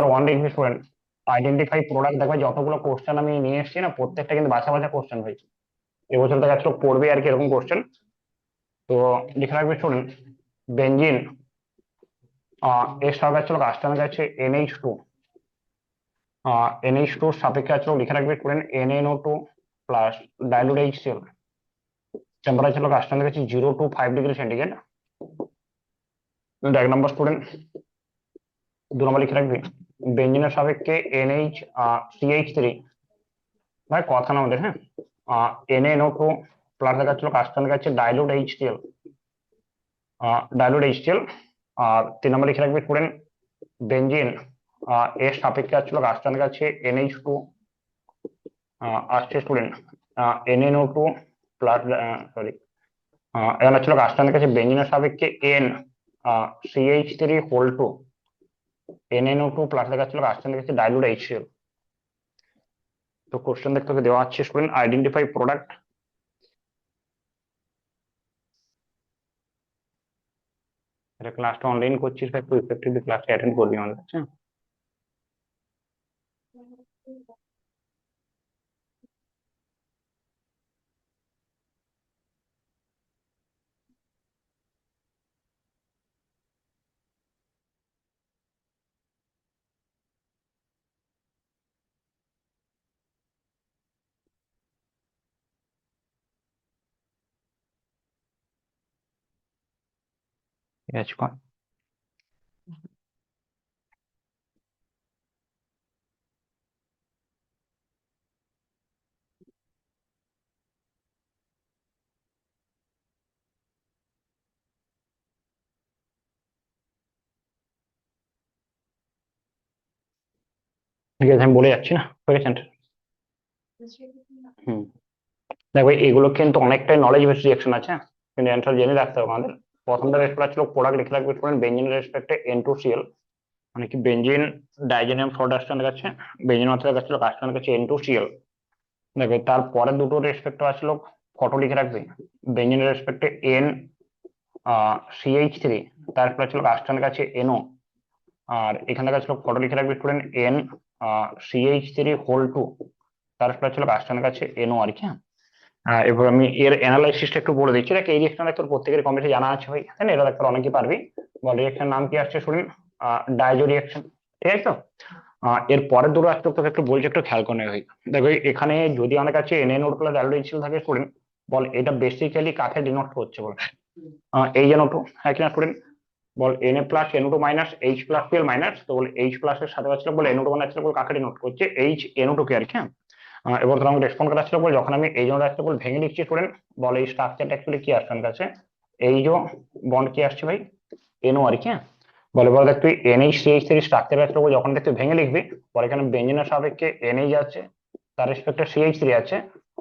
One degree student identify product. দেখবে যতগুলো question আমি নিয়ে এসেছি না, প্রত্যেকটা কিন্তু বাছা বাছা কোশ্চেন হয়েছে। এবছর দেখা যাচ্ছে পড়বে আর কি এরকম কোশ্চেন। তো লিখে রাখবে স্টুডেন্ট বেঞ্জিন, এর সাথে ছিল রাসায়নিক আছে NH2। NH2 সাপেক্ষে আছে লিখে রাখবে student NNO2 plus dilute HCl। Temperature ছিল রাসায়নিক আছে 0 to 5 degree centigrade. 1 number student 2 নম্বর লিখে রাখবি বেঞ্জিনের সাপেক্ষে CH3। ভাই কথা না আমাদের, হ্যাঁ। NaNO2 প্লাস দেখা যাচ্ছিল রাসায়নিক আছে ডাইলুট HCl। Dilute HCl। আর 3 নম্বর লিখে রাখবি স্টুডেন্ট বেঞ্জিন, এর সাপেক্ষে আসছিল রাসায়নিক আছে NH2। আসছে স্টুডেন্ট NaNO2 প্লাস, সরি, এখানে ছিল রাসায়নিক আছে বেঞ্জিনের সাপেক্ষে CH3 হোল 2। NaNO2 প্লাস দেখা যাচ্ছিল রাসায়নিক আছে ডাইলুট HCl। তো কোশ্চেন দেখতে তোকে দেওয়া আছে স্টুডেন্ট আইডেন্টিফাই প্রোডাক্ট। এটা ক্লাসটা অনলাইন করছিস, একটু ইফেক্টিভলি ক্লাসটা অ্যাটেন্ড করবি আমাদের কাছে। ঠিক আছে, কর। ঠিক আছে, আমি বলে যাচ্ছি না, হয়ে গেছে। হুম। দেখো এগুলো কিন্তু অনেকটাই নলেজ বেসড রিয়াকশন আছে, কিন্তু অ্যান্সার জেনে রাখতে হবে আমাদের। প্রথমটা রেসপেক্ট ছিল প্রোডাক্ট লিখে রাখবে স্টুডেন্ট বেঞ্জিনের রেসপেক্টে N2Cl। মানে কি বেঞ্জিন ডাইজেনিয়াম ফ্লোরাইডের কাছে, বেঞ্জিন অর্থের কাছে কাস্টনের কাছে N2Cl। দেখবে তারপরে দুটো রেসপেক্ট আসলো ফটো লিখে রাখবে বেঞ্জিনের রেসপেক্টে CH3। তারপরে ছিল কাস্টনের কাছে NO। আর এখানে কাছে ফটো লিখে রাখবে স্টুডেন্ট CH3 হোল 2। তারপরে ছিল কাস্টনের কাছে NO আর কি, হ্যাঁ। এবার আমি এর অ্যানালাইসিসটা একটু বলে দিচ্ছি। দেখ এই রিয়েকশনটা তোর প্রত্যেকের কমপ্লিট জানা আছে ভাই, তাই না? এটা দেখতে অনেকেই পারবি। বল রিয়েকশন নাম কি আসছে শুনুন, ডাইজো রিয়েকশন। ঠিক আছে তো? এর পরের দুটো আসতে তোকে একটু বলছি, একটু খেয়াল করে ভাই। দেখো এখানে যদি আমার কাছে NaNO প্লাস ডাইলুট থাকে স্টুডেন্ট, বল এটা বেসিক্যালি কাকে ডিনোট করছে বল? HNO2, হ্যাঁ কিনা স্টুডেন্ট? বল Na+NO2- H+Cl-। তো বল H প্লাস এর সাথে আছে বল NO2 বানাচ্ছে, বল কাকে ডিনোট করছে? HNO2 কে আর কি, হ্যাঁ। এবার ধর আমাকে রেসপন্ড করা ছিল বল যখন আমি এই জন্য রাখতে বল ভেঙে লিখছি স্টুডেন্ট, বল এই স্ট্রাকচারটা অ্যাকচুয়ালি কি আসছে আমার কাছে? এই যে বন্ড কি আসছে ভাই? NO আর কি, হ্যাঁ। বলে বলে দেখ তুই NH CH3 স্ট্রাকচার আসলে বল যখন দেখ তুই ভেঙে লিখবি, বল এখানে বেঞ্জিনের সাপেক্ষে NH আছে, তার রেসপেক্টে CH3 আছে।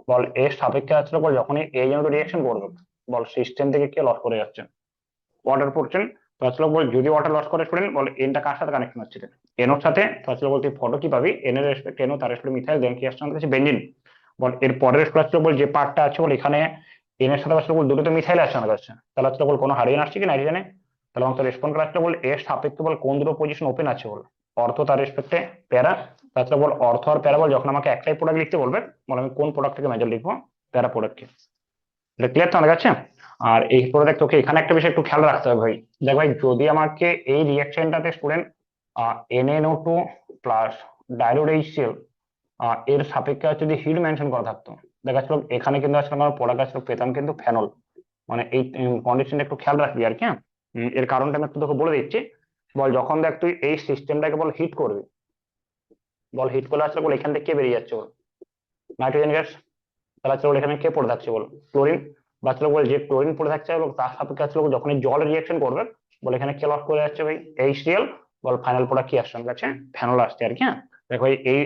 বল এর সাপেক্ষে আসলে বল যখনই এই জন্য রিঅ্যাকশন করবে, বল সিস্টেম থেকে কে লস করে যাচ্ছে? ওয়াটার পড়ছেন। তো আসলে বল যদি ওয়াটার লস করে স্টুডেন্ট, বল এনটা কার সাথে কানেকশন হচ্ছে? এনোর সাথে। তো আসলে বল তুই ফটো কি পাবি? এন এর রেসপেক্ট এনো, তার রেসপেক্ট মিথাইল, দেন কি আসছে আমাদের কাছে? বেঞ্জিন। বল এর পরের আসলে বল যে পার্টটা আছে বল এখানে এন এর সাথে আসলে বল দুটো তো মিথাইল আছে আমার কাছে, তাহলে আসলে বল কোনো হারিয়ে আসছে কি নাইট্রোজেনে? তাহলে আমাকে রেসপন্ড করা আসলে বল এর সাপেক্ষে বল কোন দুটো পজিশন ওপেন আছে বল? অর্থ তার রেসপেক্টে প্যারা। তাছাড়া বল অর্থ আর প্যারা বল যখন আমাকে একটাই প্রোডাক্ট লিখতে বলবে, বল আমি কোন প্রোডাক্ট থেকে মেজর লিখবো? প্যারা প্রোডাক্টকে। এটা ক্লিয়ার তো আমার কাছে? আর এই প্রোডাক্ট তোকে এখানে একটা বিষয় একটু খেয়াল রাখতে হবে ভাই। দেখ ভাই যদি আমাকে এই রিয়াকশনটাতে student NaNO2 plus dilute HCl এর সাপেক্ষে যদি হিট মেনশন করা থাকতো, দেখা যাচ্ছিল এখানে কিন্তু আসলে আমার প্রোডাক্ট আসলে পেতাম কিন্তু ফেনল। মানে এই কন্ডিশনটা একটু খেয়াল রাখবি আর কি, হ্যাঁ। এর কারণটা আমি একটু তোকে বলে দিচ্ছি। বল যখন দেখ তুই এই সিস্টেমটাকে বল হিট করবি, বল হিট করলে আসলে বল এখান থেকে কে বেরিয়ে যাচ্ছে বল? Nitrogen gas. তাহলে আসলে বল এখানে কে পড়ে থাকছে বল? ক্লোরিন। বা আসলে বল যে ক্লোরিন পড়ে থাকছে এবং তার সাপেক্ষে আসলে বল যখন জল রিয়াকশন করবে, বল এখানে কে লস করে যাচ্ছে ভাই? HCl। বল ফাইনাল প্রোডাক্ট কি আসছে আমার কাছে? ফেনল আসছে আর কি, হ্যাঁ। দেখো এই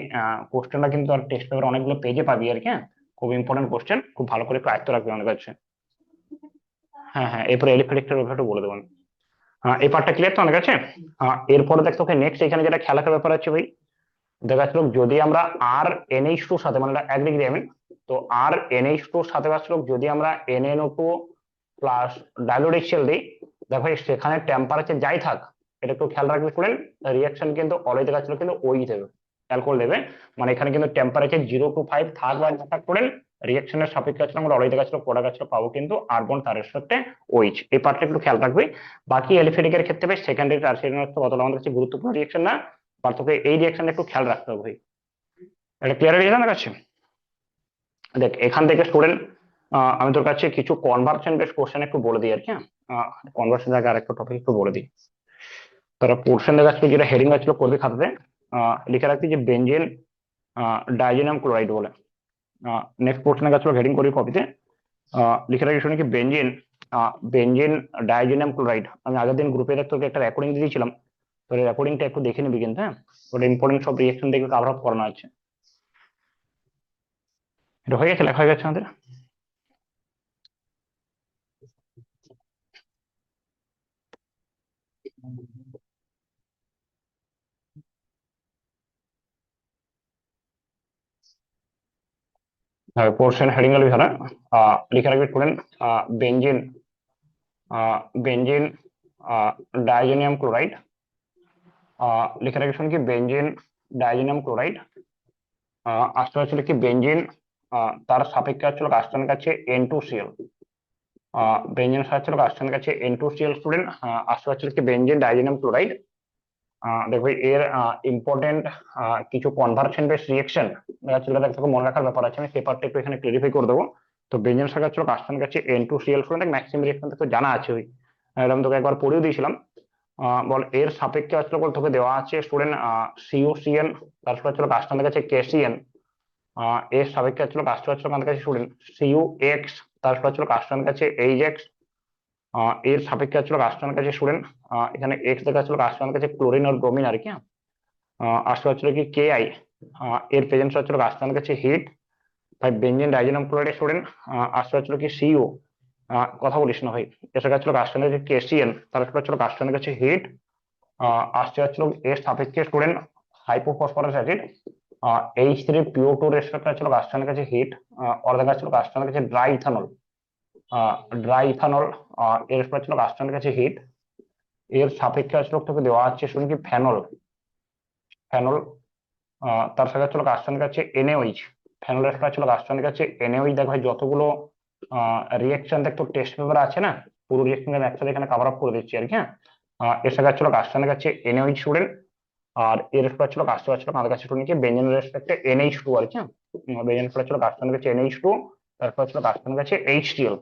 কোশ্চেনটা কিন্তু আর টেস্ট পেপার অনেকগুলো পেজে পাবি আর কি, হ্যাঁ। খুব ইম্পর্টেন্ট কোশ্চেন, খুব ভালো করে একটু আয়ত্ত রাখবে আমাদের কাছে। হ্যাঁ হ্যাঁ, এরপরে এলিফ্যান্টের ব্যাপারে একটু বলে দেবো আমি। এই পার্টটা ক্লিয়ার তো অনেক আছে। এরপরে দেখ তোকে নেক্সট এখানে যেটা খেয়াল রাখার ব্যাপার আছে ভাই, দেখা যাচ্ছিল যদি আমরা R NH2 সাথে, মানে এক ডিগ্রি আমি, তো R NH2 সাথে আসলে যদি আমরা NaNO2 প্লাস ডাইলুট HCl দিই, দেখো সেখানে টেম্পারেচার যাই থাক, এটা একটু খেয়াল রাখবে স্টুডেন্ট। রিয়াকশন কিন্তু অলওয়েজ দেখাচ্ছিল কিন্তু ওই দেবে, অ্যালকোহল দেবে। মানে এখানে কিন্তু টেম্পারেচার 0 to 5 থাক বা না থাক স্টুডেন্ট, রিয়াকশনের সাপেক্ষে আছে আমরা অলওয়েজ দেখাচ্ছিল, প্রোডাক্ট আছে পাবো কিন্তু আর্গন তারের সাথে ওইচ, এই পার্টটা একটু খেয়াল রাখবে। বাকি এলিফেটিক এর ক্ষেত্রে সেকেন্ডারি টার্সিয়ারি অতটা আমাদের কাছে গুরুত্বপূর্ণ রিয়াকশন না, বাট তোকে এই রিয়াকশনটা একটু খেয়াল রাখতে হবে ভাই। এটা ক্লিয়ার হয়ে গেছে আমার কাছে? দেখ এখান থেকে স্টুডেন্ট আমি তোর কাছে কিছু কনভার্সন বেস কোশ্চেন একটু বলে দিই আর কি। কনভার্সন আগে আরেকটা টপিক একটু বলে দিই। তারা পোর্শন দেখা যাচ্ছে যেটা হেডিং আছে করবে খাতাতে, লিখে রাখছি যে বেঞ্জিন ডাইজেনিয়াম ক্লোরাইড বলে। নেক্সট পোর্শনে গেছিল হেডিং করি কপিতে, লিখে রাখি শুনে কি বেঞ্জিন বেঞ্জিন ডাইজেনিয়াম ক্লোরাইড। আমি আগের দিন গ্রুপে তোকে একটা রেকর্ডিং দিয়ে দিয়েছিলাম, তো রেকর্ডিংটা একটু দেখে নিবি কিন্তু, হ্যাঁ ওটা ইম্পর্টেন্ট সব রিয়েকশন দেখবে কভার আপ করানো আছে। এটা হয়ে গেছে, লেখা হয়ে গেছে আমাদের। পোর্শন হেডিং এর ভিতরে লিখে রাখবি স্টুডেন্ট বেঞ্জিন বেঞ্জিন ডাইজেনিয়াম ক্লোরাইড, লিখে রাখবি শুনে কি বেঞ্জিন ডাইজেনিয়াম ক্লোরাইড আসতে হচ্ছিল কি বেঞ্জিন, তার সাপেক্ষে হচ্ছিল কাস্টনের কাছে N2Cl। বেঞ্জিন হচ্ছিল কাস্টনের কাছে N2Cl স্টুডেন্ট, আসতে হচ্ছিল কি বেঞ্জিন ডাইজেনিয়াম ক্লোরাইড। দেখো এর ইম্পর্টেন্ট কিছু কনভার্সন বেস রিয়েকশন তোকে মনে রাখার ব্যাপার আছে, আমি পেপারটা একটু এখানে ক্লিয়ারিফাই করে দেবো। তো বেঞ্জিন শাখা ছিল কাস্টনের কাছে N2Cl স্টুডেন্ট, ম্যাক্সিমাম রিয়েকশন তো জানা আছে ওই, এরকম তোকে একবার পড়েও দিয়েছিলাম। বল এর সাপেক্ষে আসলে বল তোকে দেওয়া আছে স্টুডেন্ট CuCN, তারপর হচ্ছিল কাস্টনের কাছে KCN। এর সাপেক্ষে হচ্ছিল কাস্ট হচ্ছিল আমাদের কাছে স্টুডেন্ট CuX, তারপর হচ্ছিল কাস্টনের কাছে HX। এর সাপেক্ষে হচ্ছিল কাস্টনের কাছে স্টুডেন্ট, এখানে এক্স দেখা যাচ্ছিল কাস্টনের কাছে ক্লোরিন আর ব্রোমিন আর কি। আসলে হচ্ছিল কি KI, এর প্রেজেন্স হচ্ছিল কাস্টনের কাছে হিট। ভাই বেঞ্জিন ডাইজেনাম ক্লোরাইড স্টুডেন্ট আসলে হচ্ছিল কি CO, কথা বলিস না ভাই। এসে গেছিল কাস্টনের কাছে KCN, তারপর হচ্ছিল কাস্টনের কাছে হিট। আসছে হচ্ছিল এর সাপেক্ষে student hypophosphorous acid, H3PO2 respect ছিল কাস্টনের কাছে হিট। ওর দেখা ছিল কাস্টনের কাছে ড্রাই ইথানল, ড্রাই ইথানল এর রেসপেক্ট ছিল কাস্টনের কাছে হিট। এর সাপেক্ষে আসলে তোকে দেওয়া আছে শুনি কি ফেনল, ফেনল তার সাথে ছিল কাস্টনের কাছে NaOH। ফেনল রেসপেক্ট ছিল কাস্টনের কাছে NaOH। দেখ ভাই যতগুলো রিয়েকশন দেখ তোর টেস্ট পেপার আছে না, পুরো রিয়েকশন একসাথে এখানে কভার আপ করে দিচ্ছি আর কি, হ্যাঁ। এর সাথে ছিল কাস্টনের কাছে NaOH স্টুডেন্ট, আর এর রেসপেক্ট ছিল কাস্ট ছিল আমাদের কাছে শুনি কি বেঞ্জিনের রেসপেক্টে NH2 আর কি, বেঞ্জিন ছিল কাস্টনের কাছে NH2, তারপর ছিল কাস্টনের কাছে HCl।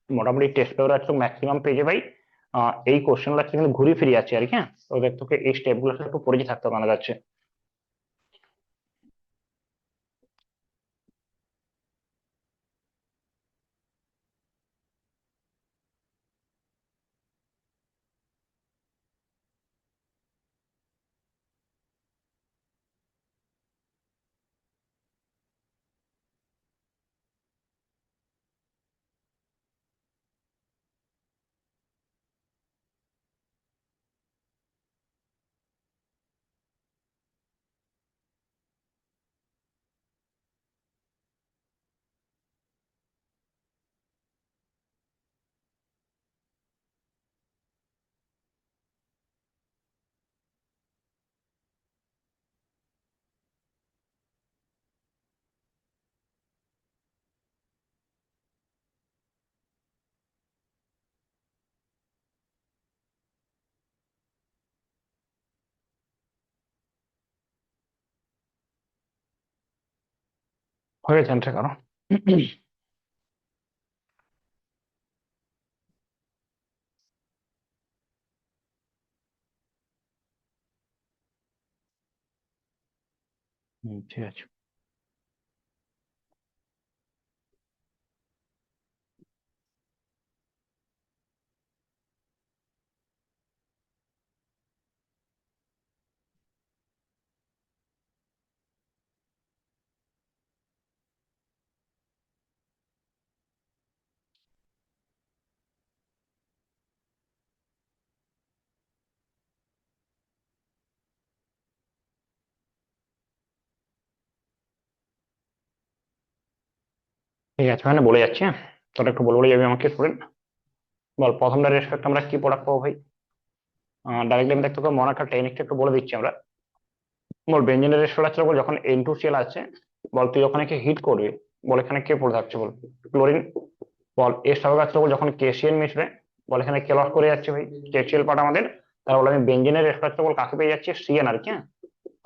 মোটামুটি টেস্ট পেপার একটু ম্যাক্সিমাম পেজে ভাই এই কোশ্চেন গুলো কিন্তু ঘুরে ফিরে আছে আর কি, হ্যাঁ। তো দেখ তোকে এই স্টেপ গুলো একটু পরিচয় থাকতে হবে আমার কাছে। হয়ে গেছে কারণ ঠিক আছে। ঠিক আছে মানে বলে যাচ্ছি, হ্যাঁ। তোরা একটু বলে বলে যাবি আমাকে স্টুডেন্ট। বল প্রথমটা রেসপেক্ট আমরা কি প্রোডাক্ট পাবো ভাই? ডাইরেক্টলি আমি দেখতে পাবো মনে একটা টেকনিকটা একটু বলে দিচ্ছি আমরা। বল বেঞ্জিনের রেশিও আছে বল, যখন N2Cl আছে বল, তুই যখন একে হিট করবি বল, এখানে কে পড়ে থাকছে বল, ক্লোরিন। বল এর সঙ্গে আছে বল, যখন KCl মিশবে বল, এখানে কে লস করে যাচ্ছে ভাই, KCl পার্ট আমাদের। তাহলে আমি বেঞ্জিনের রেশিও আছে বল কাকে পেয়ে যাচ্ছি, CN আর কি,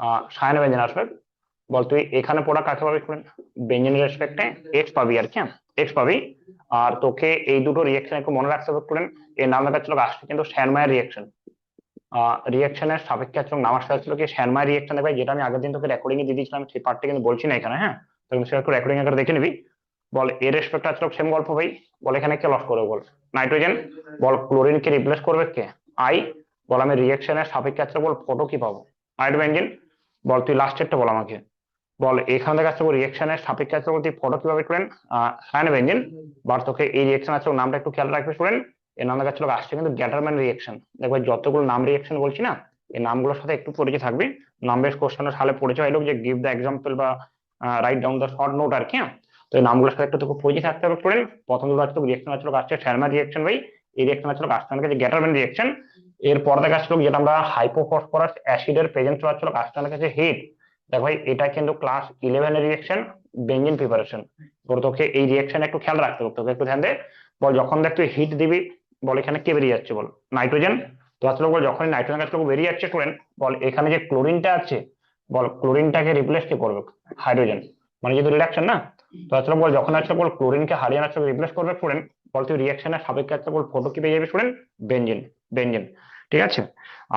হ্যাঁ, সায়ানো বেঞ্জিন আসবে। বল তুই এখানে পড়া কাকে পাবি স্টুডেন্ট, বেঞ্জিনের রেসপেক্টে এক্স পাবি আর কি, এক্স পাবি। আর তোকে এই দুটো রিয়েকশন একটু মনে রাখতে হবে স্টুডেন্ট, এর নাম লেখা ছিল আসছে কিন্তু শ্যানমায়ের রিয়েকশন। রিয়েকশনের সাপেক্ষে আছে নাম আসতে ছিল কি শ্যানমায়ের রিয়েকশন, দেখবে যেটা আমি আগের দিন তোকে রেকর্ডিং এ দিয়ে দিয়েছিলাম, সেই পার্টটা কিন্তু বলছি না এখানে, হ্যাঁ, তো সেটা একটু রেকর্ডিং আকারে দেখে নিবি। বল এর রেসপেক্ট আছে সেম গল্প ভাই। বল এখানে কে লস করবে বল, নাইট্রোজেন। বল ক্লোরিন কে রিপ্লেস করবে কে, আই। বল আমি রিয়েকশনের সাপেক্ষে আছে বল ফটো কি পাবো, আইড বেঞ্জিন। বল তুই লাস্টেরটা বল আমাকে। বল এখানে দেখা যাচ্ছে রিয়েকশনের সাপেক্ষে আছে বলতে ফটো কিভাবে স্টুডেন্ট, সায়ানো বেঞ্জিন। বাট তোকে এই রিয়েকশন আছে নামটা একটু খেয়াল রাখবে স্টুডেন্ট, এর নাম দেখা যাচ্ছিল আসছে কিন্তু গ্যাটারম্যান রিয়েকশন। দেখবে যতগুলো নাম রিয়েকশন বলছি না, এই নামগুলোর সাথে একটু পরিচয় থাকবে। নাম বেস কোশ্চেনের সালে পরিচয় এলো যে গিভ দ্য এক্সাম্পল বা write down the short note আর কি, হ্যাঁ? তো এই নামগুলোর সাথে একটু তোকে পরিচয় থাকতে হবে স্টুডেন্ট। প্রথম দুটো আছে রিয়েকশন আছে আসছে শ্যারম্যান রিয়েকশন ভাই, এই রিয়েকশন আছে আসছে অনেক গ্যাটারম্যান রিয়েকশন। এরপর দেখা যাচ্ছিল যেটা আমরা হাইপোফসফরাস অ্যাসিডের প্রেজেন্স হচ্ছিল আসছে অনেক কাছে হিট। দেখ ভাই এটা কিন্তু ক্লাস 11 এর রিয়েকশন, বেঞ্জিন প্রিপারেশন। এবার তোকে এই রিয়েকশন একটু খেয়াল রাখতে হবে, তোকে একটু ধ্যান দে। বল যখন দেখ তুই হিট দিবি বল, এখানে কে বেরিয়ে যাচ্ছে বল, নাইট্রোজেন। তো আসলে বল যখন নাইট্রোজেন গাছ বেরিয়ে যাচ্ছে স্টুডেন্ট, বল এখানে যে ক্লোরিনটা আছে বল, ক্লোরিনটাকে রিপ্লেস কে করবে, হাইড্রোজেন, মানে যেহেতু রিডাকশন না। তো আসলে বল যখন আসলে বল ক্লোরিনকে হারিয়ে আসলে রিপ্লেস করবে স্টুডেন্ট, বল তুই রিয়েকশনের সাপেক্ষে আসলে বল ফটো কি পেয়ে যাবে স্টুডেন্ট, বেঞ্জিন, বেঞ্জিন। ঠিক আছে।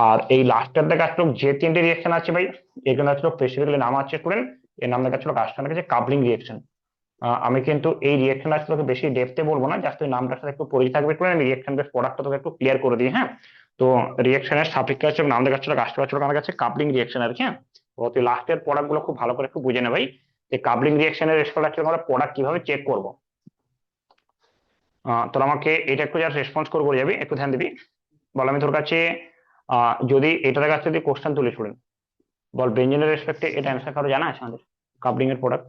আর এই লাস্টের দিকে আসলে যে তিনটে রিয়েকশন আছে ভাই, এখানে আসলে স্পেসিফিকলি নাম আছে স্টুডেন্ট, এর নাম দেখা ছিল কাজটা কাছে কাপলিং রিয়েকশন। আমি কিন্তু এই রিয়েকশন আসলে তোকে বেশি ডেপথে বলবো না, জাস্ট ওই নামটার সাথে একটু পরিচয় থাকবে স্টুডেন্ট, আমি রিয়েকশন বেস প্রোডাক্টটা তোকে একটু ক্লিয়ার করে দিই, হ্যাঁ। তো রিয়েকশনের সাপেক্ষে আছে নাম দেখা ছিল কাজটা ছিল আমার কাছে কাপলিং রিয়েকশন আর কি, হ্যাঁ। তো তুই লাস্টের প্রোডাক্ট গুলো খুব ভালো করে একটু বুঝে নে ভাই, যে কাপলিং রিয়েকশনের রেসপন্স আমরা প্রোডাক্ট কিভাবে চেক করবো। তোর আমাকে এটা একটু জাস্ট রেসপন্স করে যাবি, একটু ধ্যান দিবি। বল আমি তোর কাছে যদি এটার কাছে যদি কোশ্চেন তুলি স্টুডেন্ট, বল বেঞ্জিনের রেসপেক্টে এটা অ্যান্সার কারো জানা আছে আমাদের, কাপলিং এর প্রোডাক্ট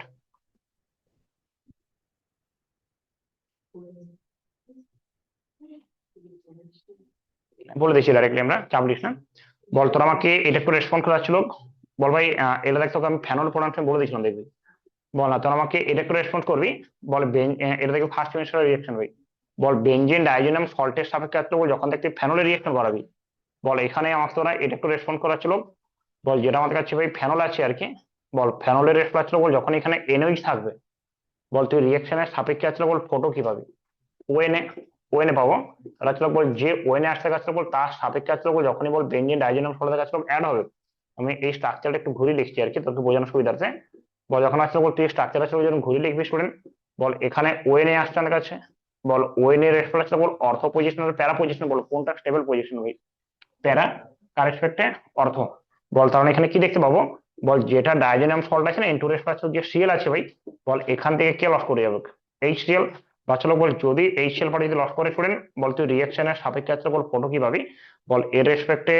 বলে দিচ্ছি ডাইরেক্টলি, আমরা চাপ দিস না। বল তোর আমাকে এটা একটু রেসপন্স করা ছিল। বল ভাই এটা দেখ তোকে আমি ফ্যানল প্রোডাক্ট বলে দিয়েছিলাম দেখবি। বল না তোর আমাকে এটা একটু রেসপন্স করবি। বল এটা দেখবি ফার্স্ট সেমিস্টার রিয়েকশন ভাই। বল বেঞ্জিন ডাইজেনাম সল্টের সাপেক্ষে আসলে বল যখন দেখবি ফ্যানলের রিয়েকশন করাবি। বল এখানে আমাকে তোরা এটা একটু রেসপন্স করা ছিল। বল যেটা আমাদের কাছে ভাই ফ্যানল আছে আর কি, বল ফ্যানলের রেসপন্স ছিল বল যখন এখানে এনওইচ থাকবে, বল তুই রিয়েকশনের সাপেক্ষে আসলে বল ফটো কি পাবি, ওএনএ, ওএনএ পাবো। তাহলে আসলে বল যে ওএনএ আসতে আসলে বল তার সাপেক্ষে আসলে বল যখনই বল বেঞ্জিন ডাইজেনাম সল্টের কাছে অ্যাড হবে। আমি এই স্ট্রাকচারটা একটু ঘুরে লিখছি আর কি তোকে বোঝানোর সুবিধার্থে। বল যখন আসলে বল তুই স্ট্রাকচার আসলে যখন ঘুরে লিখবি স্টুডেন্ট, বল এখানে ওএনএ আসছে আমার কাছে। বল ওএনএ রেসপন্স আসলে বল অর্থ পজিশন আর প্যারা পজিশন, বল কোনটা স্টেবল পজিশন হবে, প্যারা, কার রেসপেক্টে অর্থ। বল তার মানে এখানে কি দেখতে পাবো, বল যেটা ডাইজেনাম সল্ট আছে না ইনটু রেসপেক্ট যে সিএল আছে ভাই, বল এখান থেকে কে লস করে যাবে, HCl। বা চলো বল যদি HCl পার্টি যদি লস করে স্টুডেন্ট, বল তুই রিয়েকশনের সাপেক্ষে আছে বল ফটো কি পাবি, বল এর রেসপেক্টে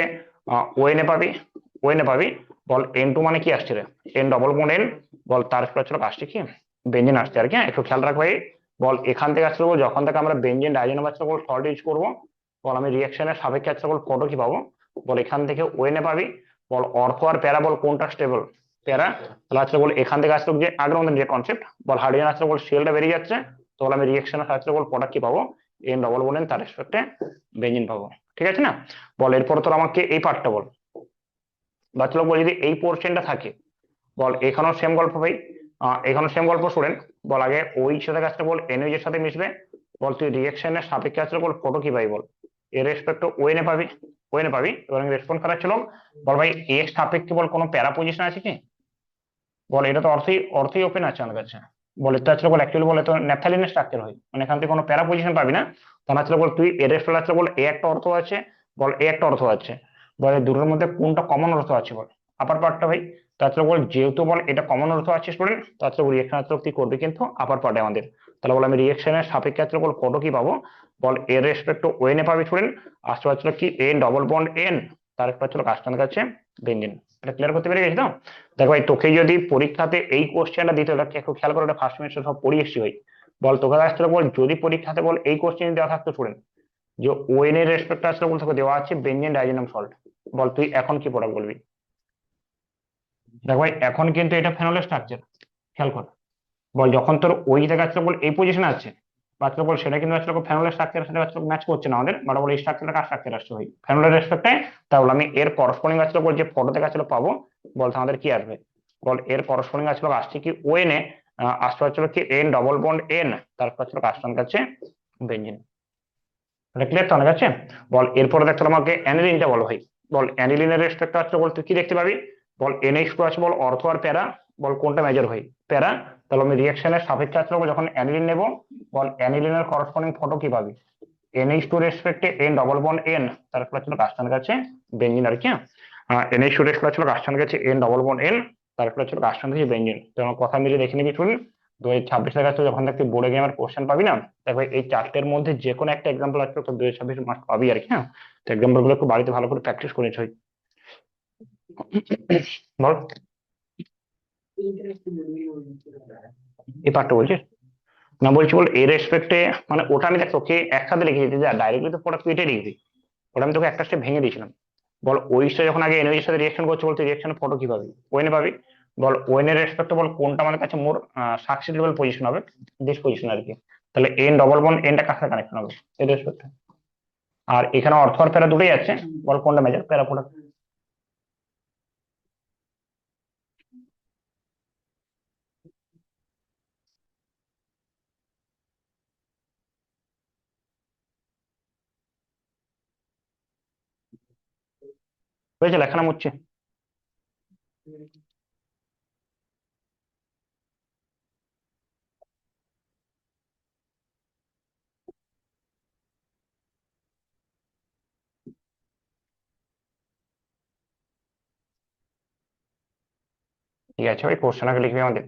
ওএনএ পাবি, ওএনএ পাবি। বল N2 মানে কি আসছে রে, N ডবল বন্ড N। বল তার ছিল আসছে কি বেঞ্জিন আসছে আর কি, হ্যাঁ, একটু খেয়াল রাখ ভাই। বল এখান থেকে আসলে বল যখন থেকে আমরা বেঞ্জিন ডাইজেনাম আসলে বল সল্ট ইউজ করবো, বল আমি রিয়েকশনের সাপেক্ষে আছে বল ফটো কি পাবো, বল এখান থেকে ওএনএ পাবি। বল অর্থ আর প্যারা বল কোনটা স্টেবল, প্যারা। তাহলে আসলে বল এখান থেকে আসলে যে আগের মধ্যে যে কনসেপ্ট, বল হাইড্রোজেন আসলে বল শেলটা বেরিয়ে যাচ্ছে। তো বল আমি রিয়েকশনের সাথে বল প্রোডাক্ট কি পাবো, N ডবল বলেন তার রেসপেক্টে বেঞ্জিন পাবো। ঠিক আছে না। বল এরপর তোর আমাকে এই পার্টটা বল, বা চলো বল যদি এই পোর্শনটা থাকে, বল এখানেও সেম গল্প ভাই। এখানেও সেম গল্প স্টুডেন্ট। বল আগে ওই সাথে কাজটা বল এনওইচ এর সাথে মিশবে। বল তুই রিয়েকশনের সাপেক্ষে আসলে বল ফটো কি পাই বল, এর রেসপেক্ট ওএনএ পাবি, ওএনএ পাবি। এবার আমি রেসপন্স করা ছিল। বল ভাই এর সাপেক্ষে বল কোনো প্যারা পজিশন আছে কি, বল এটা তো অর্থই অর্থই ওপেন আছে আমার কাছে। বল এটা আসলে বল অ্যাকচুয়ালি বলে তো ন্যাপথালিনের স্ট্রাকচার হয়, মানে এখান থেকে কোনো প্যারা পজিশন পাবি না। তাহলে আসলে বল তুই এর রেসপেক্ট আসলে বল এ একটা অর্থ আছে, বল এ একটা অর্থ আছে। বল এই দুটোর মধ্যে কোনটা কমন অর্থ আছে বল, আপার পার্টটা ভাই। তাছাড়া বল যেহেতু বল এটা কমন অর্থ আছে স্টুডেন্ট, তাছাড়া রিয়েকশন তুই করবি কিন্তু আপার পার্টে আমাদের। তাহলে বল আমি রিয়েকশনের সাপেক্ষে আছে বল ফটো কি পাবো, বল এর রেসপেক্ট ওএনএ পাবি স্টুডেন্ট। আসতে পারছিল কি N ডবল বন্ড N, তার একটা ছিল কাস্টমার কাছে বেঞ্জিন। এটা ক্লিয়ার করতে পেরে গেছি তো। দেখ ভাই তোকে যদি পরীক্ষাতে এই কোশ্চেনটা দিতে হলে একটু খেয়াল করে, ফার্স্ট সেমিস্টার সব পড়িয়ে এসছি ভাই। বল তোকে আসছিল বল যদি পরীক্ষাতে বল এই কোশ্চেন দেওয়া থাকতো স্টুডেন্ট, যে ওএন এর রেসপেক্টে আসলে বল তোকে দেওয়া আছে বেঞ্জিন ডাইজেনাম সল্ট, বল তুই এখন কি প্রোডাক্ট বলবি? দেখ ভাই এখন কিন্তু এটা ফেনলের স্ট্রাকচার, খেয়াল কর। বল যখন তোর ওই জায়গা আসলে বল এই পজিশনে আছে, বাচ্চা বল সেটা কিন্তু আসলে ফেনলের স্ট্রাকচারের সাথে আসলে ম্যাচ করছে না আমাদের, বাট বল এই স্ট্রাকচারটা কার স্ট্রাকচার আসছে ভাই ফেনলের রেসপেক্টে, তাহলে আমি এর করসপন্ডিং আসলে বল যে ফটো থেকে আসলে পাবো, বলতে আমাদের কি আসবে? বল এর করসপন্ডিং আসলে আসছে কি ওএন এ, আসতে হচ্ছিল কি এন ডবল বন্ড এন, তারপর আসলে কাস্টন কাছে বেঞ্জিন। এটা ক্লিয়ার তো অনেক আছে? বল এরপরে দেখতে আমাকে অ্যানিলিনটা বলো ভাই। বল অ্যানিলিনের রেসপেক্ট আছে বল তুই কি দেখতে পাবি? বল NH2 আছে বল অর্থো আর প্যারা, বল কোনটা মেজর হয়? প্যারা। তাহলে আমি রিঅ্যাকশনের সাপেক্ষে আছে যখন অ্যানিলিন নেব, বল অ্যানিলিনের করসপন্ডিং ফটো কি পাবি? NH2 রেসপেক্টে এন ডবল বন্ড এন, তারপর ছিল কাস্টনের কাছে বেঞ্জিন আর কি। NH2 রেসপেক্ট ছিল কাস্টনের কাছে এন ডবল বন্ড এন, তারপরে ছিল কাস্টন কাছে বেঞ্জিন। তোমার কথা মিলিয়ে দেখে নিবি শুন, 2026 কাছে যখন তুই বোর্ড এক্সামের কোশ্চেন পাবি না, দেখো এই চারটের মধ্যে যে কোনো একটা এক্সাম্পল আসলে তো 2026 মার্কস পাবি আর কি। হ্যাঁ, তো এক্সাম্পল গুলো একটু বাড়িতে ভালো করে প্র্যাকটিস করে নিস ভাই। বল এই পার্টটা বলছিস? না বলছি বল এই রেসপেক্টে, মানে ওটা আমি দেখ তোকে একসাথে লিখে দিতে, যা ডাইরেক্টলি তো প্রোডাক্ট তুই এটাই লিখবি, ওটা আমি তোকে একটা স্টেপ ভেঙে দিয়েছিলাম। বল ওইটা যখন আগে এনওই এর সাথে রিঅ্যাকশন করছে বলতে রিঅ্যাকশনের ফটো কি পাবি? ওয়েনে পাবি। বল ওয়েন এর রেসপেক্টে বল কোনটা আমাদের কাছে মোর সাকসেসিবল পজিশন হবে, দিস পজিশন আর কি। তাহলে এন ডবল বন্ড এনটা কার সাথে কানেকশন হবে এর রেসপেক্টে? আর এখানে অর্থ আর প্যারা দুটোই আছে, বল কোনটা মেজর প্যারা প্রোডাক্ট? হয়েছে লেখানা মুচ্ছে? ঠিক আছে ভাই, কোশ্চেন আগে লিখবি আমাদের।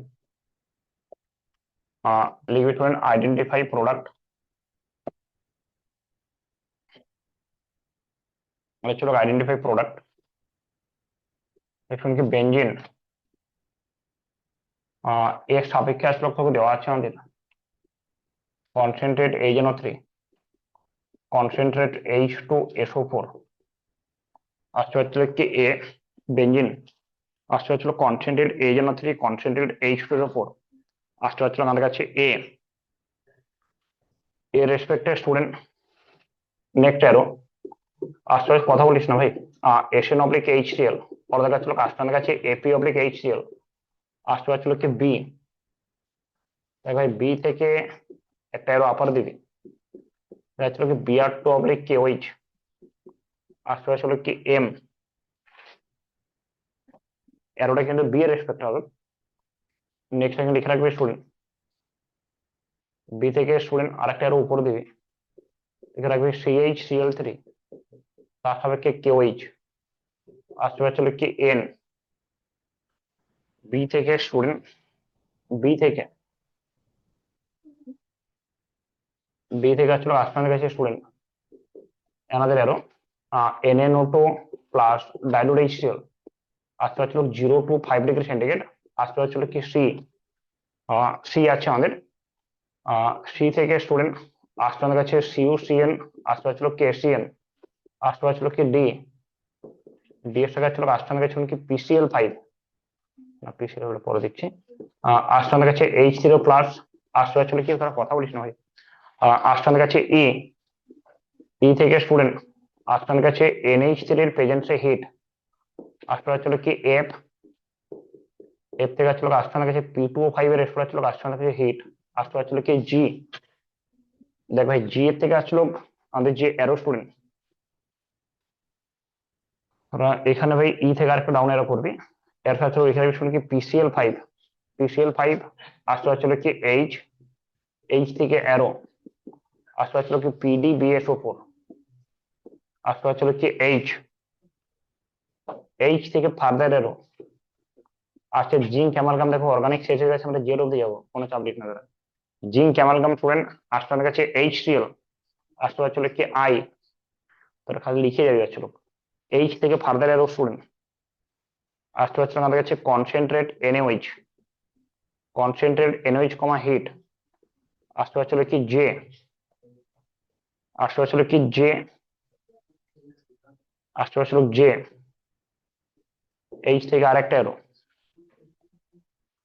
লিখবি স্টুডেন্ট আইডেন্টিফাই প্রোডাক্ট, মানে চলো আইডেন্টিফাই প্রোডাক্ট। দেখুন কি বেঞ্জিন এর সাপেক্ষে আসলে তোকে দেওয়া আছে আমাদের কনসেন্ট্রেট HNO3, কনসেন্ট্রেট H2SO4, আসছে হচ্ছে কি এ বেঞ্জিন, আসছে হচ্ছিল কনসেন্ট্রেট HNO3, কনসেন্ট্রেট H2SO4, আসতে হচ্ছিল আমাদের কাছে এ এর রেসপেক্টে স্টুডেন্ট নেক্সট অ্যারো, আসতে হচ্ছে কথা বলিস না ভাই, SN অবলিক HCl, ওদের কাছে ছিল কাস্টমারের কাছে AP অবলিক HCl, আসতে হচ্ছিল কি বি, দেখ ভাই বি থেকে একটা অ্যারো আপার দিবি, এটা ছিল কি Br2 অবলিক KOH, আসতে হচ্ছিল কি এম, অ্যারোটা কিন্তু বি এর রেসপেক্ট হবে। নেক্সট এখানে লিখে রাখবে স্টুডেন্ট বি থেকে স্টুডেন্ট আরেকটা অ্যারো উপর দিবি, লিখে রাখবি CHCl3, তার সাপেক্ষে KOH, আসতে হচ্ছিল কি এন, বি থেকে স্টুডেন্ট বি থেকে বি থেকে আসছিল আসমানের কাছে student another arrow NaNO2 plus dilute HCl, আসতে হচ্ছিল 0 to 5 ডিগ্রি সেন্টিগ্রেড, আসতে হচ্ছিল কি সি আছে আমাদের, সি থেকে স্টুডেন্ট আসতে আমাদের কাছে CuCN, আসতে হচ্ছিল KCN, আসতে হচ্ছিল কি ডি, ডি এর সাথে ছিল আসতে আমাদের কাছে কি PCl5, না PCl হলে পরে দিচ্ছি, আসতে আমাদের কাছে H0 প্লাস, আসতে হচ্ছিল কি তোরা কথা বলিস না ভাই, আসতে আমাদের কাছে ই, ই থেকে স্টুডেন্ট আসতে আমাদের কাছে NH3 এর প্রেজেন্সে হিট, আসতে হচ্ছিল কি এফ, এফ থেকে আসছিল আসতে আমাদের কাছে P2O5 এর রেসপেক্ট ছিল আসতে আমাদের কাছে হিট, আসতে হচ্ছিল কি জি, দেখ ভাই জি এর থেকে আসলো আমাদের যে অ্যারো স্টুডেন্ট, এখানে ভাই ই থেকে আরেকটা ডাউন অ্যারো করবি, এর সাথে এখানে শুনি কি PCl5, PCl5, আসতে হচ্ছিল কি এইচ, এইচ থেকে অ্যারো, আসতে হচ্ছিল কি PdBSO4, আসতে হচ্ছিল কি এইচ, এইচ থেকে ফার্দার অ্যারো, আসছে জিঙ্ক অ্যামালগাম, দেখো অর্গানিক শেষ হয়ে গেছে, আমরা জেড অব্দি যাবো, কোনো চাপ লিখ না দাদা। জিঙ্ক অ্যামালগাম স্টুডেন্ট আসতে আমাদের কাছে HCl, আসতে হচ্ছিল কি আই, তোরা খালি লিখে যাবে যাচ্ছিল, এইচ থেকে ফার্দার অ্যারো স্টুডেন্ট, আসতে হচ্ছিল আমাদের কাছে কনসেন্ট্রেট NaOH, কনসেন্ট্রেট NaOH কমা হিট, আসতে হচ্ছিল কি জে, আসতে হচ্ছিল কি জে, আসতে হচ্ছিল জে, এইচ থেকে আরেকটা এরো,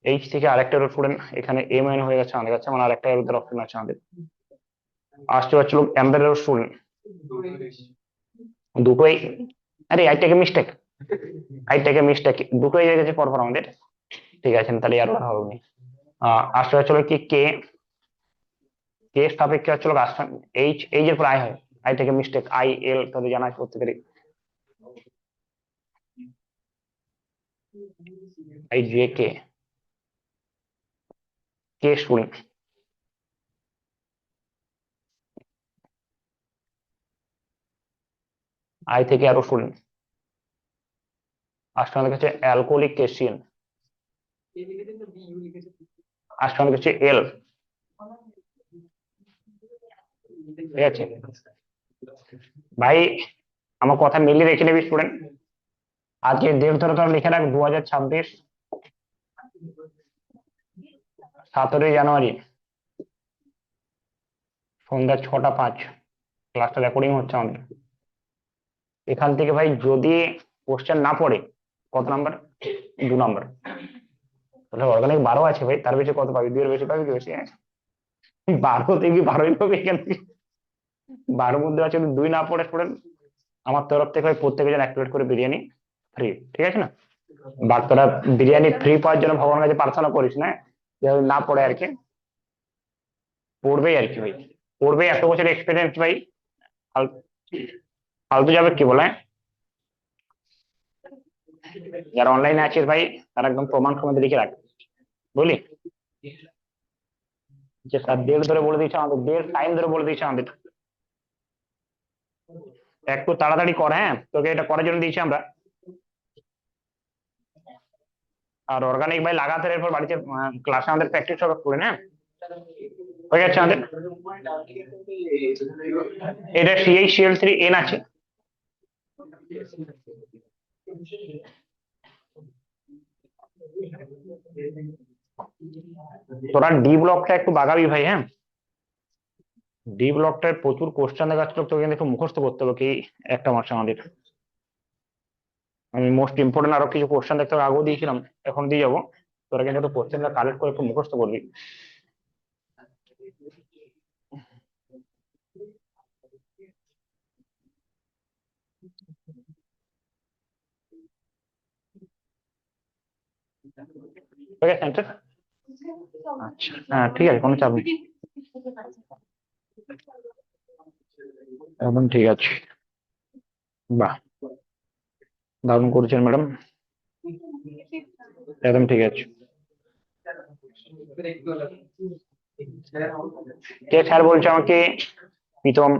এইচ থেকে আরেকটা এরো স্টুডেন্ট, এখানে এম এন হয়ে গেছে আমাদের কাছে, মানে আরেকটা এরোদের অপশন আছে আমাদের। আসতে হচ্ছিল এম্বেড এরো স্টুডেন্ট, দুটোই, আরে I take mistake, I take mistake, দুটোই হয়ে গেছে পরপর আমাদের। ঠিক আছে, তাহলে আর ওটা হবে না। আসতে হচ্ছিল কি কে, কে সাপেক্ষে হচ্ছিল আসতে, এইচ, এইচ এর পর আই হয়, আই থেকে মিস্টেক, আই এল তাদের জানা আছে প্রত্যেকেরই, I J K, K student, I থেকে আরো স্টুডেন্ট, আসতে আমাদের কাছে অ্যালকোহলিক কেসিন, আসতে আমাদের কাছে এল। ঠিক আছে ভাই, আমার কথা মিলিয়ে রেখে নেবি স্টুডেন্ট। আজকে ডেট ধরে তোরা লিখে রাখ, 2026 17 জানুয়ারি সন্ধ্যা 6টা 5 ক্লাসটা রেকর্ডিং হচ্ছে আমাদের। এখান থেকে ভাই যদি কোশ্চেন না পড়ে, কত নাম্বার? 2 নাম্বার। তাহলে অর্গানিক 12 আছে ভাই, তার বেশি কত পাবি? 2 এর বেশি পাবি কি? বেশি 12 থেকে 12ই পাবি এখান থেকে। 12 মধ্যে আছে, 2 না পড়ে স্টুডেন্ট, আমার তরফ থেকে ভাই প্রত্যেকের জন্য 1 প্লেট করে বিরিয়ানি ফ্রি, ঠিক আছে না? বাট তোরা বিরিয়ানি ফ্রি পাওয়ার জন্য ভগবানের কাছে প্রার্থনা করিস না, যে না পড়ে আর কি, পড়বেই আর কি ভাই, পড়বে, এত বছর এক্সপিরিয়েন্স ভাই, ফালতু যাবে কি বলে? যারা অনলাইনে আছিস ভাই, তারা একদম প্রমাণ সমেত লিখে রাখ, বলি যে স্যার ডেট ধরে বলে দিয়েছে আমাদের, ডেট টাইম ধরে বলে দিয়েছে আমাদের, একটু তাড়াতাড়ি কর, হ্যাঁ তোকে এটা করার জন্য দিয়েছি আমরা। আর অর্গানিক ভাই লাগাতার এরপর বাড়িতে ক্লাসে আমাদের প্র্যাকটিস হবে করে, হ্যাঁ হয়ে যাচ্ছে আমাদের। এটা CH CL3N আছে, তোরা ডি ব্লকটা একটু বাগাবি ভাই, হ্যাঁ ডি ব্লকটায় প্রচুর কোশ্চেন দেখাচ্ছিল, তোকে কিন্তু একটু মুখস্থ করতে হবে কি একটা মাসে আমাদের। আমি মোস্ট ইম্পর্টেন্ট আরো কিছু কোশ্চেন দেখতে হবে, আগেও দিয়েছিলাম, এখন দিয়ে যাবো, তোরা কিন্তু একটু কোশ্চেনটা কালেক্ট করে একটু মুখস্থ করবি। ঠিক আছে আচ্ছা, হ্যাঁ ঠিক আছে, কোনো চাপ নেই, একদম ঠিক আছে। বাহ, দারুণ করেছেন ম্যাডাম, একদম ঠিক আছে। কে স্যার বলছে আমাকে? প্রীতম,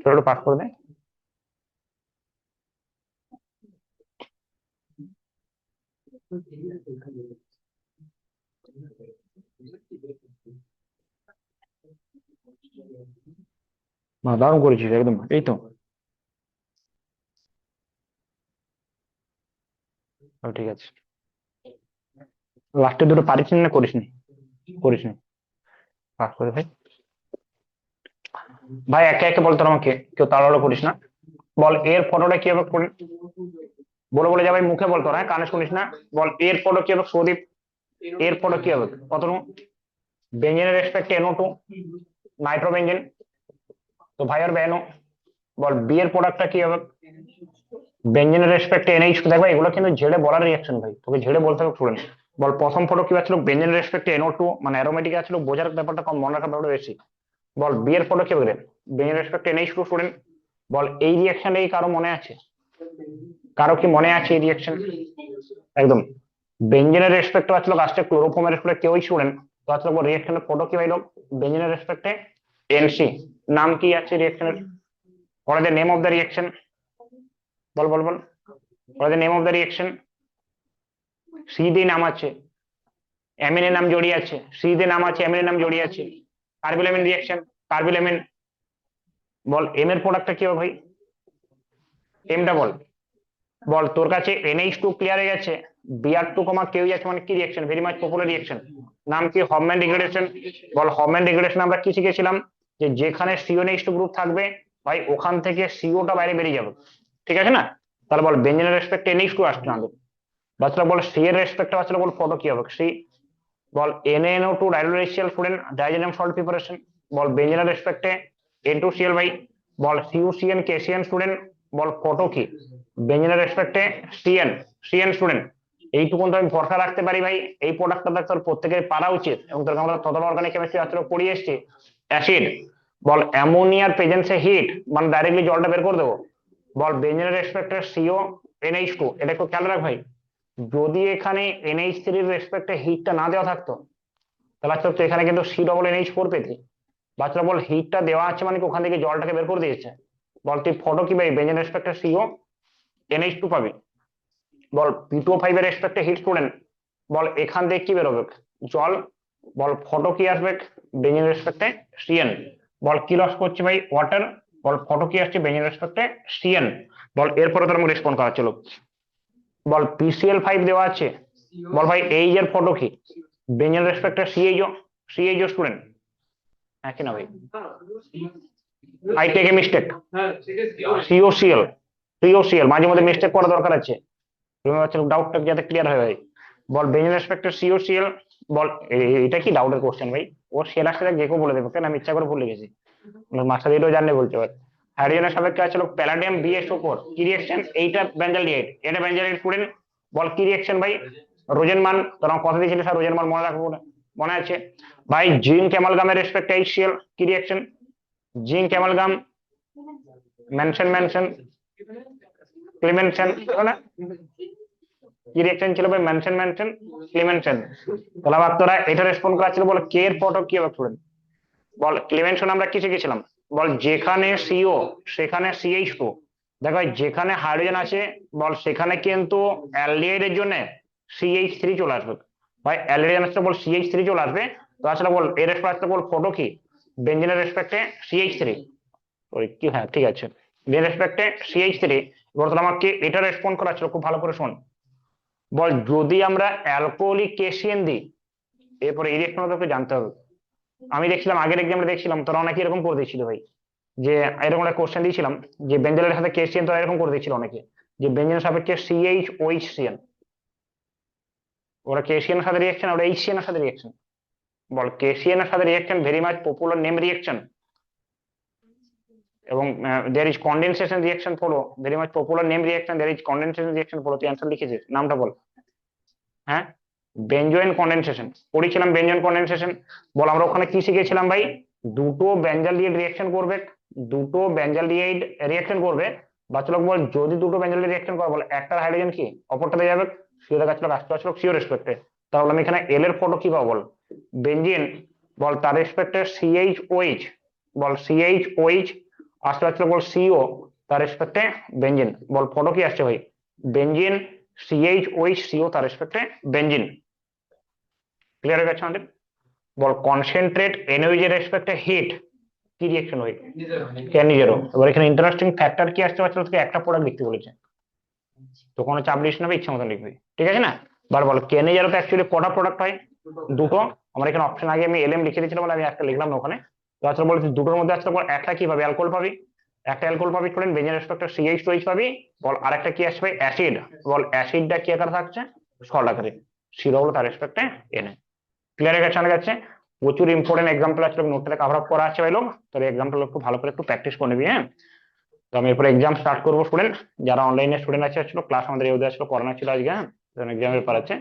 তোরা একটু পাঠ করে দে। দারুণ করেছিস একদম, এই তো ঠিক আছে। লাস্টে দুটো পারিস না করিসনি? করিসনি, পাঠ করে ভাই। ভাই একে একে বলতো আমাকে, কেউ তাড়াহুড়ো করিস না। বল এর ফটোটা কি হবে বলে বলে যাবে, মুখে বলতো না, কানে শুনিস না। বল এর ফটো কি হবে সৌদীপ? এর ফটো কি হবে? কত নু? বেঞ্জিনের রেসপেক্ট NO2 নাইট্রো বেঞ্জিন, তো ভাই আর বেনো। বল বি এর প্রোডাক্টটা কি হবে? বেঞ্জিনের রেসপেক্ট NH2। দেখবে এগুলো কিন্তু ঝেড়ে বলার রিয়াকশন ভাই, তোকে ঝেড়ে বলতে হবে স্টুডেন্ট। বল প্রথম ফটো কি আছে? বেঞ্জিনের রেসপেক্ট NO2 মানে অ্যারোমেটিক আছে, বোঝার ব্যাপারটা কম, মনে রাখার ব্যাপারটা বেশি। বল বি এর ফটো কি হবে? বেঞ্জিনের রেসপেক্ট NH2 স্টুডেন্ট। বল এই রিয়াকশন এই কারো মনে আছে? কারো কি মনে আছে এই রিয়াকশন? একদম, বেঞ্জিনের রেসপেক্ট আছে লাস্টে ক্লোরোফর্মের রেসপেক্ট কেউই শুনেন, তো আসলে রিয়াকশনের ফটো কি ভাই? বেঞ্জিনের রেসপেক্টে NC, নাম কি আছে রিয়াকশনের? what is the name of the reaction? বল বল বল, what is the name of the reaction? C দিয়ে নাম আছে, অ্যামিনের নাম জড়িয়ে আছে, সি দিয়ে নাম আছে, অ্যামিনের নাম জড়িয়ে আছে, কার্বিলামিন রিয়াকশন, কার্বিলামিন। বল এম এর প্রোডাক্টটা কি হবে ভাই? এমটা বল। বল তোর কাছে NH2 ক্লিয়ার হয়ে গেছে, Br2 কেউই আছে, মানে কি reaction? Very much popular reaction, নাম কি? Hofmann degradation. বল হফম্যান ডিগ্রেডেশন আমরা কি শিখেছিলাম? যে যেখানে CO গ্রুপ থাকবে ভাই ওখান থেকে সিওটা বাইরে বেরিয়ে যাবে, ঠিক আছে না? তাহলে বল বেঞ্জিনের রেসপেক্টে NH2 আসছে না, বাচ্চারা বল সি এর রেসপেক্টে বাচ্চারা বল ফটো কি হবে, সি বল NaNO2 ডাইলোরেশিয়াল স্টুডেন্ট ডাইজেনিয়াম সল্ট প্রিপারেশন, বল বেঞ্জিনের রেসপেক্টে N2Cl ভাই, বল CuCN কেসিএন স্টুডেন্ট, বল ফটো কি বেঞ্জিনের রেসপেক্টে সিএন স্টুডেন্ট। এইটুকুন তো আমি ভরসা রাখতে পারি ভাই, এই প্রোডাক্টটা তোর প্রত্যেকের পারা উচিত, এবং তোর আমরা ততটা অর্গানিক কেমিস্ট্রি আজকে পড়িয়ে এসেছি। অ্যাসিড বল অ্যামোনিয়ার প্রেজেন্সে হিট মানে ডাইরেক্টলি জলটা বের করে দেবো, বল বেঞ্জিনের রেসপেক্টে CO NH2, এটা একটু খেয়াল রাখ ভাই, যদি এখানে NH3 এর রেসপেক্টে হিটটা না দেওয়া থাকতো তাহলে তো এখানে কিন্তু C+NH4 পেতি। বাচ্চারা বল হিটটা দেওয়া আছে মানে কি ওখান থেকে জলটাকে বের করে দিয়েছে, বল তুই ফটো কি ভাই বেঞ্জিনের রেসপেক্টে CO NH2 পাবি, বল P2O5 এর রেসপেক্টে হিট স্টুডেন্ট, বল এখান থেকে কি বেরোবে জল, বল ফটো কি আসবে বেঞ্জিনের রেসপেক্টে CN, বল কি লস করছে ভাই ওয়াটার, বল ফটো কি আসছে বেঞ্জিনের রেসপেক্টে CN, বল এরপরে তোর আমি রেসপন্ড করা চলো, বল PCl5 দেওয়া আছে, বল ভাই এই এর ফটো কি বেঞ্জিনের রেসপেক্টে CHO স্টুডেন্ট, হ্যাঁ কি না ভাই? I take a mistake, COCl মাঝে মধ্যে মিস্টেক করা দরকার আছে, ডাউটটা যাতে ক্লিয়ার হয় ভাই। বল বেঞ্জিনের রেসপেক্টে COCl, বল এটা কি ডাউটের কোশ্চেন ভাই, ও সেল আসলে যে কেউ বলে দেবে, কেন আমি ইচ্ছা করে ভুলে গেছি, মাস্টার এটাও জানলে বলতে পারে। হাইড্রোজেনের সাপেক্ষে আছে প্যালাডিয়াম BSO4 কি রিঅ্যাকশন, এইটা বেঞ্জালডিহাইড, এটা বেঞ্জালডিহাইড স্টুডেন্ট, বল কি রিঅ্যাকশন ভাই রোজেনমান, তোমার কথা দিয়েছিল স্যার রোজেনমান মনে রাখবো না, মনে আছে ভাই। জিঙ্ক অ্যামালগামের রেসপেক্টে HCl কি রিঅ্যাকশন, জিঙ্ক অ্যামালগাম মেনশন ক্লিমেনশন না কি রিঅ্যাকশন ছিল ভাই, মেনশন ক্লিমেনশন। তাহলে আবার তোরা এটা রেসপন্ড করা ছিল, বল কে এর ফটো কি হবে স্টুডেন্ট, বল ক্লিমেনশন আমরা কি শিখেছিলাম, বল যেখানে CO সেখানে CH2, দেখো যেখানে হাইড্রোজেন আছে বল সেখানে কিন্তু অ্যালডিহাইড এর জন্য CH3 চলে আসবে ভাই, অ্যালডিহাইড আসলে বল CH3 চলে আসবে, তো আসলে বল এর রেসপেক্টে বল ফটো কি বেঞ্জিনের রেসপেক্টে CH3, ওই কি হ্যাঁ ঠিক আছে বেঞ্জিনের রেসপেক্টে CH3। এবার তো আমাকে এটা রেসপন্ড করা ছিল, খুব ভালো করে শোন, বল যদি আমরা অ্যালকোহলিক কেসিএন দিই এরপরে এই রিঅ্যাকশনটা তোকে জানতে হবে। আমি দেখছিলাম আগের এক্সামে দেখছিলাম তোরা অনেকে এরকম করে দিচ্ছিল ভাই, যে এরকম একটা কোশ্চেন দিয়েছিলাম যে বেঞ্জলের সাথে কেসিএন, তো এরকম করে দিচ্ছিল অনেকে যে বেঞ্জলের সাপেক্ষে CHOHCN, ওরা কেসিএন এর সাথে রিঅ্যাকশন, ওরা HCN এর সাথে রিঅ্যাকশন, বল কেসিএন এর সাথে reaction very much popular name reaction, এবং there is condensation reaction follow, very much popular name reaction, there is condensation reaction follow, তুই অ্যান্সার লিখেছিস নামটা বল, হ্যাঁ বেঞ্জোয়েন কন্ডেনসেশন পড়েছিলাম, বেঞ্জোয়েন কন্ডেনসেশন, বল আমরা ওখানে কি শিখেছিলাম ভাই, দুটো বেঞ্জালডিহাইড রিঅ্যাকশন করবে, দুটো বেঞ্জালডিহাইড রিঅ্যাকশন করবে, বাচ্চালোক বল যদি দুটো বেঞ্জালডিহাইড রিঅ্যাকশন করে বল একটা হাইড্রোজেন কি অপরটাতে যাবে, সিও দেখা ছিল আসতে আসলো সিও রেসপেক্টে, তাহলে আমি এখানে এল এর ফটো কি পাবো বল বেঞ্জিন, বল তার রেসপেক্টে CHOH, বল CHOH আসতে আসলো বল CO তার রেসপেক্টে বেঞ্জিন, বল ফটো কি আসছে ভাই বেঞ্জিন CHOH CO তার রেসপেক্টে বেঞ্জিন, ক্লিয়ার হয়ে গেছে আমাদের। বল কনসেন্ট্রেট NaOH এর রেসপেক্টে হিট কি রিঅ্যাকশন হয়, নিজেরও। এবার এখানে ইন্টারেস্টিং ফ্যাক্টর কি আসতে পারছে, তোকে একটা প্রোডাক্ট লিখতে বলেছে, তো কোনো চাপ লিস্ট নেবে ইচ্ছা মতো লিখবি, ঠিক আছে না। বার বল কেনিজারও তো অ্যাকচুয়ালি কটা প্রোডাক্ট হয়, দুটো, আমার এখানে অপশন আগে আমি LM লিখে দিয়েছিলাম বলে আমি একটা লিখলাম না ওখানে, তো আসলে বলছি দুটোর মধ্যে আসলে একটা কি পাবি অ্যালকোহল পাবি, একটা অ্যালকোহল পাবি স্টুডেন্ট বেঞ্জিনের রেসপেক্টে CH2H পাবি, বল আরেকটা কি আসবে অ্যাসিড, বল অ্যাসিডটা কি আকারে থাকছে সল্ট আকারে, সিরো হলো তার রেসপেক্টে Na, ক্লিয়ার হয়ে গেছে আমার কাছে। প্রচুর ইম্পর্টেন্ট এক্সাম্পল আছে নোটটা কভার আপ করা আছে ভাই লোক, তোর এক্সাম্পল একটু ভালো করে একটু প্র্যাকটিস করে নিবি, হ্যাঁ। তো আমি এরপর এক্সাম স্টার্ট করবো স্টুডেন্ট, যারা অনলাইনে স্টুডেন্ট আছে আসলে ক্লাস আমাদের এই আসলে করানো ছিল আজকে, হ্যাঁ এক্সামের ব্যাপার আছে।